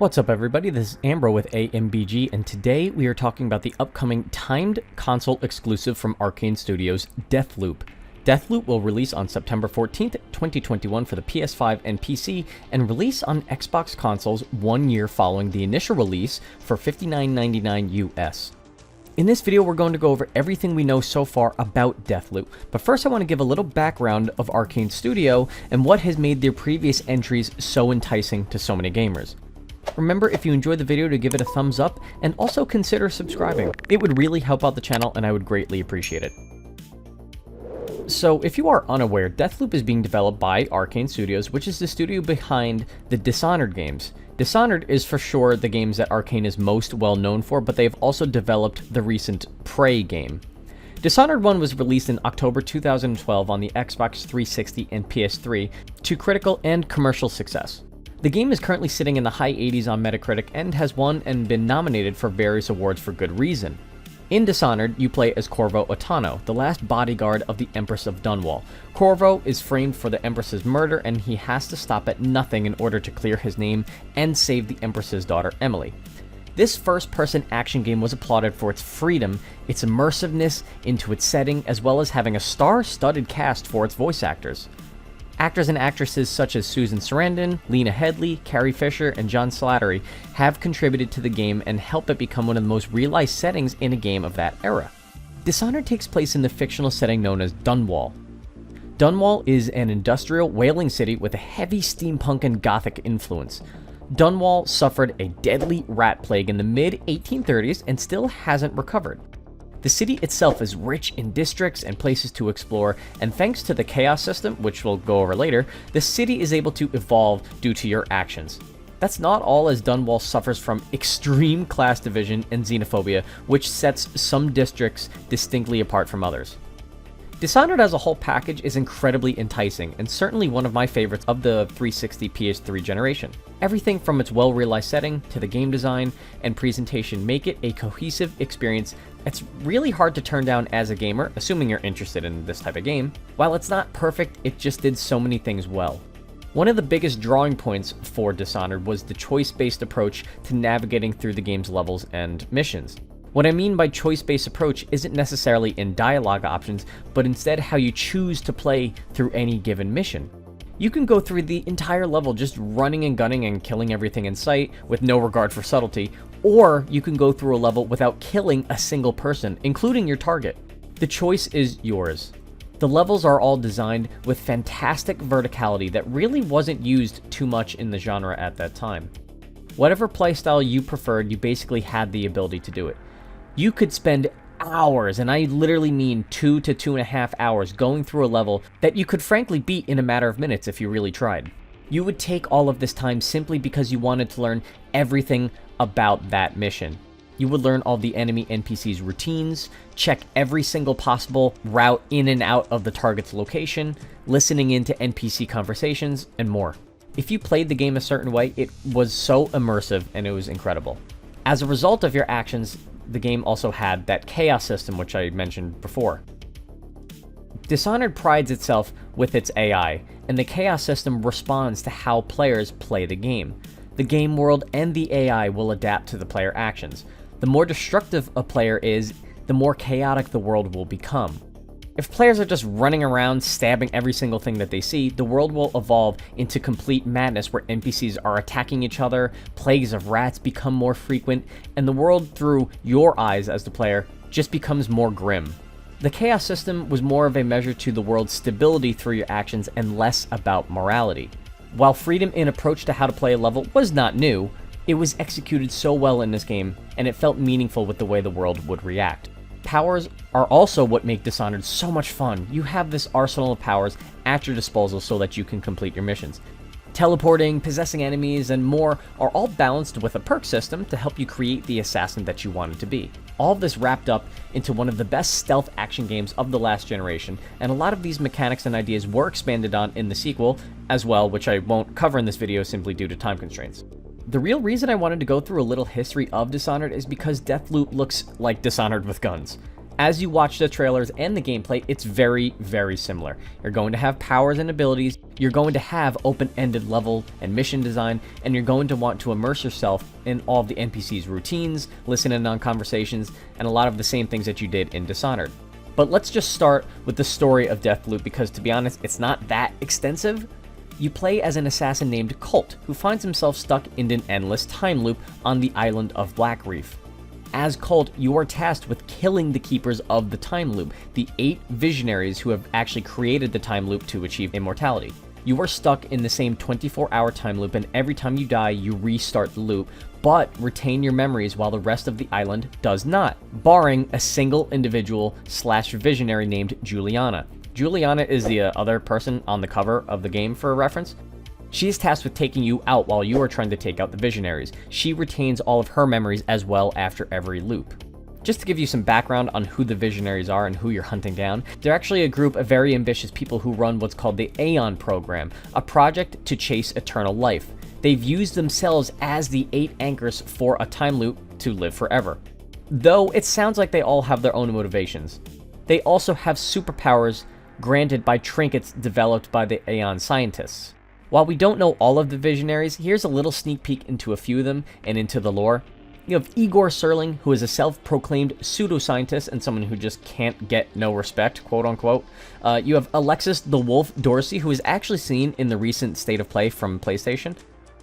What's up everybody, this is Ambro with AMBG, and today we are talking about the upcoming timed console exclusive from Arkane Studio's Deathloop. Deathloop will release on September 14th, 2021 for the PS5 and PC, and release on Xbox consoles 1 year following the initial release for $59.99 US. In this video, we're going to go over everything we know so far about Deathloop, but first I want to give a little background of Arkane Studio and what has made their previous entries so enticing to so many gamers. Remember, if you enjoyed the video, to give it a thumbs up and also consider subscribing. It would really help out the channel and I would greatly appreciate it. So if you are unaware, Deathloop is being developed by Arkane Studios, which is the studio behind the Dishonored games. Dishonored is for sure the games that Arkane is most well known for, but they've also developed the recent Prey game. Dishonored 1 was released in October 2012 on the Xbox 360 and PS3 to critical and commercial success. The game is currently sitting in the high 80s on Metacritic and has won and been nominated for various awards for good reason. In Dishonored, you play as Corvo Otano, the last bodyguard of the Empress of Dunwall. Corvo is framed for the Empress's murder, and he has to stop at nothing in order to clear his name and save the Empress's daughter, Emily. This first-person action game was applauded for its freedom, its immersiveness into its setting, as well as having a star-studded cast for its voice actors. Actors and actresses such as Susan Sarandon, Lena Headey, Carrie Fisher, and John Slattery have contributed to the game and helped it become one of the most realized settings in a game of that era. Dishonored takes place in the fictional setting known as Dunwall. Dunwall is an industrial whaling city with a heavy steampunk and gothic influence. Dunwall suffered a deadly rat plague in the mid-1830s and still hasn't recovered. The city itself is rich in districts and places to explore, and thanks to the chaos system, which we'll go over later, the city is able to evolve due to your actions. That's not all, as Dunwall suffers from extreme class division and xenophobia, which sets some districts distinctly apart from others. Dishonored as a whole package is incredibly enticing, and certainly one of my favorites of the 360 PS3 generation. Everything from its well-realized setting to the game design and presentation make it a cohesive experience that's really hard to turn down as a gamer, assuming you're interested in this type of game. While it's not perfect, it just did so many things well. One of the biggest drawing points for Dishonored was the choice-based approach to navigating through the game's levels and missions. What I mean by choice-based approach isn't necessarily in dialogue options, but instead how you choose to play through any given mission. You can go through the entire level just running and gunning and killing everything in sight with no regard for subtlety, or you can go through a level without killing a single person, including your target. The choice is yours. The levels are all designed with fantastic verticality that really wasn't used too much in the genre at that time. Whatever playstyle you preferred, you basically had the ability to do it. You could spend hours, and I literally mean 2 to 2.5 hours, going through a level that you could frankly beat in a matter of minutes if you really tried. You would take all of this time simply because you wanted to learn everything about that mission. You would learn all the enemy NPCs' routines, check every single possible route in and out of the target's location, listening into NPC conversations, and more. If you played the game a certain way, it was so immersive and it was incredible. As a result of your actions, the game also had that chaos system which I mentioned before. Dishonored prides itself with its AI, and the chaos system responds to how players play the game. The game world and the AI will adapt to the player actions. The more destructive a player is, the more chaotic the world will become. If players are just running around stabbing every single thing that they see, the world will evolve into complete madness where NPCs are attacking each other, plagues of rats become more frequent, and the world through your eyes as the player just becomes more grim. The chaos system was more of a measure to the world's stability through your actions and less about morality. While freedom in approach to how to play a level was not new, it was executed so well in this game, and it felt meaningful with the way the world would react. Powers are also what make Dishonored so much fun. You have this arsenal of powers at your disposal so that you can complete your missions. Teleporting, possessing enemies, and more are all balanced with a perk system to help you create the assassin that you wanted to be. All of this wrapped up into one of the best stealth action games of the last generation, and a lot of these mechanics and ideas were expanded on in the sequel as well, which I won't cover in this video simply due to time constraints. The real reason I wanted to go through a little history of Dishonored is because Deathloop looks like Dishonored with guns. As you watch the trailers and the gameplay, it's very, very similar. You're going to have powers and abilities, you're going to have open-ended level and mission design, and you're going to want to immerse yourself in all of the NPCs' routines, listen in on conversations, and a lot of the same things that you did in Dishonored. But let's just start with the story of Deathloop, because to be honest, it's not that extensive. You play as an assassin named Colt, who finds himself stuck in an endless time loop on the island of Blackreef. As Colt, you are tasked with killing the keepers of the time loop, the 8 visionaries who have actually created the time loop to achieve immortality. You are stuck in the same 24-hour time loop, and every time you die, you restart the loop, but retain your memories while the rest of the island does not, barring a single individual/visionary named Juliana. Juliana is the other person on the cover of the game for reference. She is tasked with taking you out while you are trying to take out the visionaries. She retains all of her memories as well after every loop. Just to give you some background on who the visionaries are and who you're hunting down, they're actually a group of very ambitious people who run what's called the Aeon program, a project to chase eternal life. They've used themselves as the 8 anchors for a time loop to live forever. Though it sounds like they all have their own motivations. They also have superpowers granted by trinkets developed by the Aeon scientists. While we don't know all of the visionaries, here's a little sneak peek into a few of them and into the lore. You have Igor Serling, who is a self-proclaimed pseudoscientist and someone who just can't get no respect, quote-unquote. You have Alexis the Wolf Dorsey, who is actually seen in the recent State of Play from PlayStation.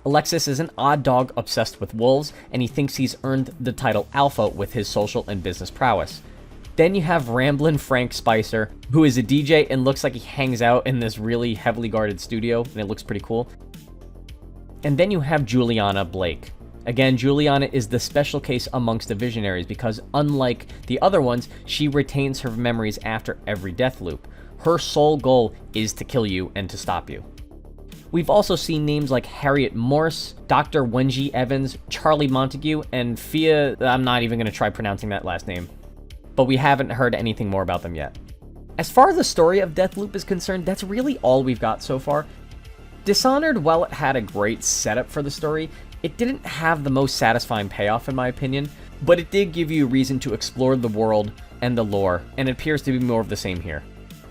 Alexis is an odd dog obsessed with wolves, and he thinks he's earned the title Alpha with his social and business prowess. Then you have Ramblin' Frank Spicer, who is a DJ and looks like he hangs out in this really heavily guarded studio, and it looks pretty cool. And then you have Juliana Blake. Again, Juliana is the special case amongst the visionaries because unlike the other ones, she retains her memories after every death loop. Her sole goal is to kill you and to stop you. We've also seen names like Harriet Morse, Dr. Wenji Evans, Charlie Montague, and Fia, I'm not even going to try pronouncing that last name. But we haven't heard anything more about them yet. As far as the story of Deathloop is concerned, that's really all we've got so far. Dishonored, while it had a great setup for the story, it didn't have the most satisfying payoff in my opinion, but it did give you a reason to explore the world and the lore, and it appears to be more of the same here.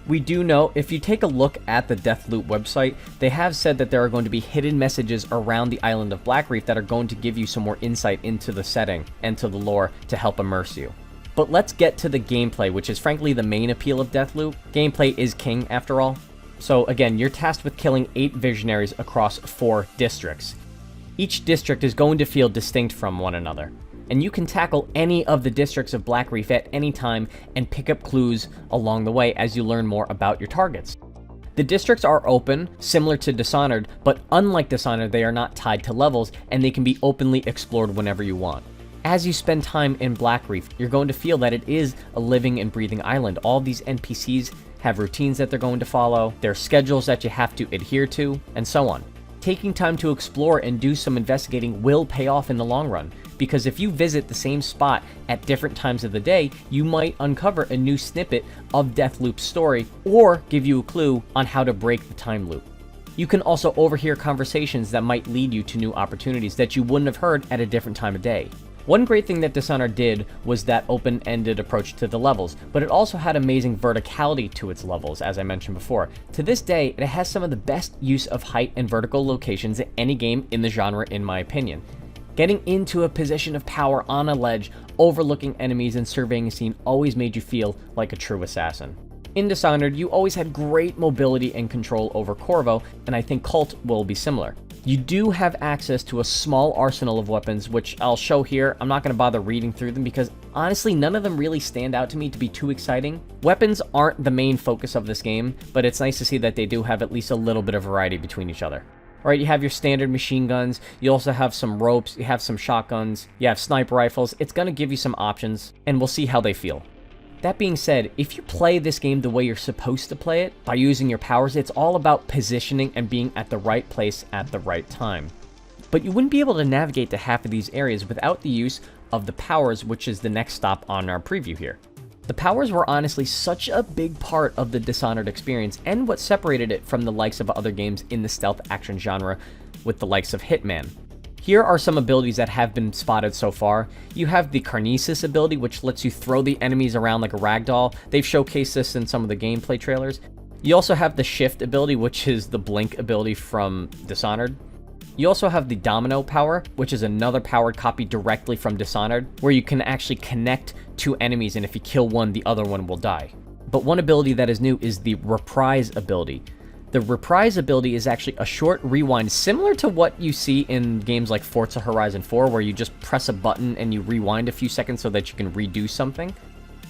We do know, if you take a look at the Deathloop website, they have said that there are going to be hidden messages around the island of Blackreef that are going to give you some more insight into the setting and to the lore to help immerse you. But let's get to the gameplay, which is frankly the main appeal of Deathloop. Gameplay is king, after all. So again, you're tasked with killing 8 visionaries across 4 districts. Each district is going to feel distinct from one another, and you can tackle any of the districts of Blackreef at any time and pick up clues along the way as you learn more about your targets. The districts are open, similar to Dishonored, but unlike Dishonored, they are not tied to levels, and they can be openly explored whenever you want. As you spend time in Blackreef, you're going to feel that it is a living and breathing island. All these NPCs have routines that they're going to follow, their schedules that you have to adhere to, and so on. Taking time to explore and do some investigating will pay off in the long run, because if you visit the same spot at different times of the day, you might uncover a new snippet of Deathloop's story, or give you a clue on how to break the time loop. You can also overhear conversations that might lead you to new opportunities that you wouldn't have heard at a different time of day. One great thing that Dishonored did was that open-ended approach to the levels, but it also had amazing verticality to its levels, as I mentioned before. To this day, it has some of the best use of height and vertical locations in any game in the genre, in my opinion. Getting into a position of power on a ledge, overlooking enemies and surveying a scene always made you feel like a true assassin. In Dishonored, you always had great mobility and control over Corvo, and I think Colt will be similar. You do have access to a small arsenal of weapons, which I'll show here. I'm not going to bother reading through them because honestly, none of them really stand out to me to be too exciting. Weapons aren't the main focus of this game, but it's nice to see that they do have at least a little bit of variety between each other. Alright, you have your standard machine guns, you also have some ropes, you have some shotguns, you have sniper rifles. It's going to give you some options, and we'll see how they feel. That being said, if you play this game the way you're supposed to play it, by using your powers, it's all about positioning and being at the right place at the right time. But you wouldn't be able to navigate to half of these areas without the use of the powers, which is the next stop on our preview here. The powers were honestly such a big part of the Dishonored experience and what separated it from the likes of other games in the stealth action genre with the likes of Hitman. Here are some abilities that have been spotted so far. You have the Kinesis ability, which lets you throw the enemies around like a ragdoll. They've showcased this in some of the gameplay trailers. You also have the Shift ability, which is the blink ability from Dishonored. You also have the Domino power, which is another powered copy directly from Dishonored, where you can actually connect two enemies, and if you kill one, the other one will die. But one ability that is new is the Reprise ability. The Reprise ability is actually a short rewind, similar to what you see in games like Forza Horizon 4, where you just press a button and you rewind a few seconds so that you can redo something.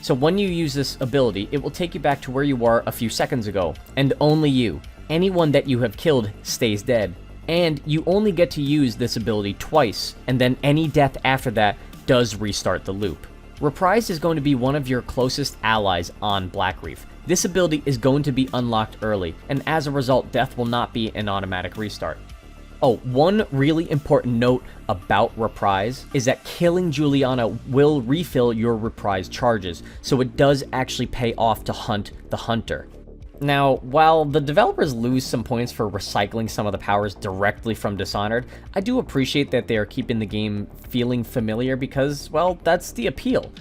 So when you use this ability, it will take you back to where you were a few seconds ago, and only you. Anyone that you have killed stays dead. And you only get to use this ability twice, and then any death after that does restart the loop. Reprise is going to be one of your closest allies on Blackreef. This ability is going to be unlocked early, and as a result, death will not be an automatic restart. Oh, one really important note about Reprise is that killing Juliana will refill your Reprise charges, so it does actually pay off to hunt the hunter. Now, while the developers lose some points for recycling some of the powers directly from Dishonored, I do appreciate that they are keeping the game feeling familiar because, well, that's the appeal.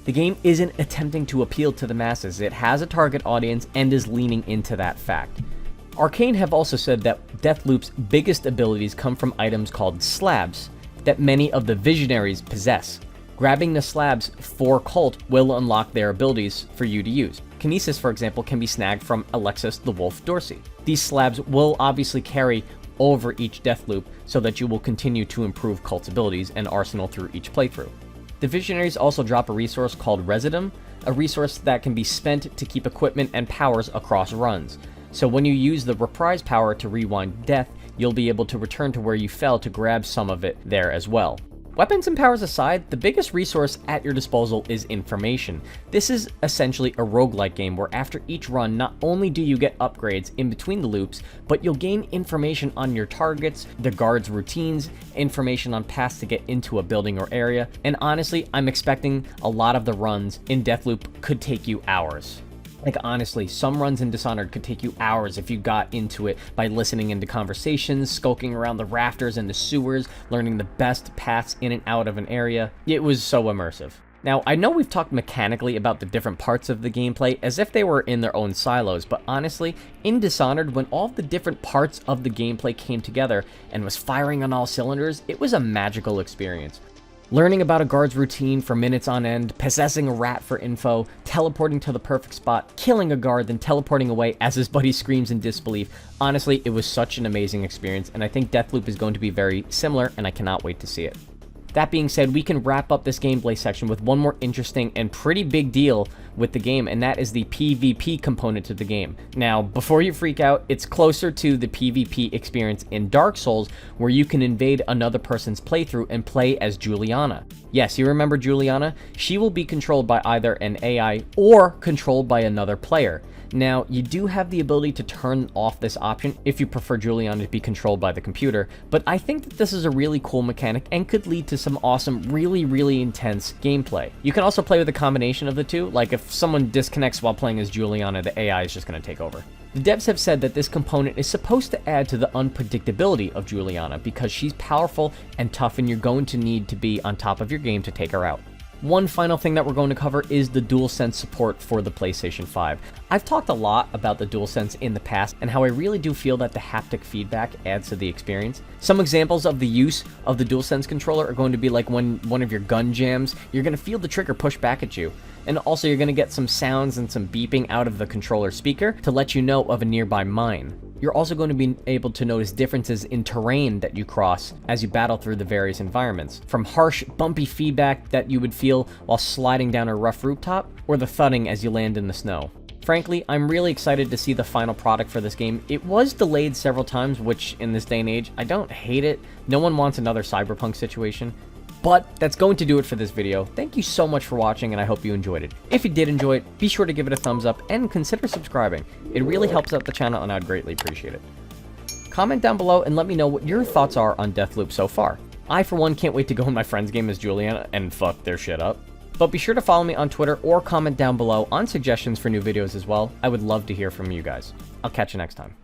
The game isn't attempting to appeal to the masses, it has a target audience and is leaning into that fact. Arkane have also said that Deathloop's biggest abilities come from items called slabs that many of the visionaries possess. Grabbing the slabs for Cult will unlock their abilities for you to use. Kinesis, for example, can be snagged from Alexis the Wolf Dorsey. These slabs will obviously carry over each Deathloop so that you will continue to improve Cult's abilities and arsenal through each playthrough. The Visionaries also drop a resource called Residum, a resource that can be spent to keep equipment and powers across runs. So when you use the Reprise power to rewind death, you'll be able to return to where you fell to grab some of it there as well. Weapons and powers aside, the biggest resource at your disposal is information. This is essentially a roguelike game where after each run, not only do you get upgrades in between the loops, but you'll gain information on your targets, the guards' routines, information on paths to get into a building or area, and honestly, I'm expecting a lot of the runs in Deathloop could take you hours. Like honestly, some runs in Dishonored could take you hours if you got into it by listening into conversations, skulking around the rafters and the sewers, learning the best paths in and out of an area. It was so immersive. Now, I know we've talked mechanically about the different parts of the gameplay as if they were in their own silos, but honestly, in Dishonored, when all the different parts of the gameplay came together and was firing on all cylinders, it was a magical experience. Learning about a guard's routine for minutes on end, possessing a rat for info, teleporting to the perfect spot, killing a guard, then teleporting away as his buddy screams in disbelief. Honestly, it was such an amazing experience, and I think Deathloop is going to be very similar, and I cannot wait to see it. That being said, we can wrap up this gameplay section with one more interesting and pretty big deal with the game, and that is the PvP component to the game. Now, before you freak out, it's closer to the PvP experience in Dark Souls, where you can invade another person's playthrough and play as Juliana. Yes, you remember Juliana? She will be controlled by either an AI or controlled by another player. Now, you do have the ability to turn off this option if you prefer Juliana to be controlled by the computer, but I think that this is a really cool mechanic and could lead to some awesome, really intense gameplay. You can also play with a combination of the two, like if someone disconnects while playing as Juliana, the AI is just going to take over. The devs have said that this component is supposed to add to the unpredictability of Juliana because she's powerful and tough and you're going to need to be on top of your game to take her out. One final thing that we're going to cover is the Dualsense support for the PlayStation 5. I've talked a lot about the Dualsense in the past and how I really do feel that the haptic feedback adds to the experience. Some examples of the use of the Dualsense controller are going to be like when one of your gun jams, you're going to feel the trigger push back at you. And also you're going to get some sounds and some beeping out of the controller speaker to let you know of a nearby mine. You're also going to be able to notice differences in terrain that you cross as you battle through the various environments, from harsh, bumpy feedback that you would feel while sliding down a rough rooftop, or the thudding as you land in the snow. Frankly, I'm really excited to see the final product for this game. It was delayed several times, which in this day and age, I don't hate it. No one wants another Cyberpunk situation. But that's going to do it for this video. Thank you so much for watching, and I hope you enjoyed it. If you did enjoy it, be sure to give it a thumbs up and consider subscribing. It really helps out the channel, and I'd greatly appreciate it. Comment down below and let me know what your thoughts are on Deathloop so far. I, for one, can't wait to go in my friend's game as Juliana and fuck their shit up. But be sure to follow me on Twitter or comment down below on suggestions for new videos as well. I would love to hear from you guys. I'll catch you next time.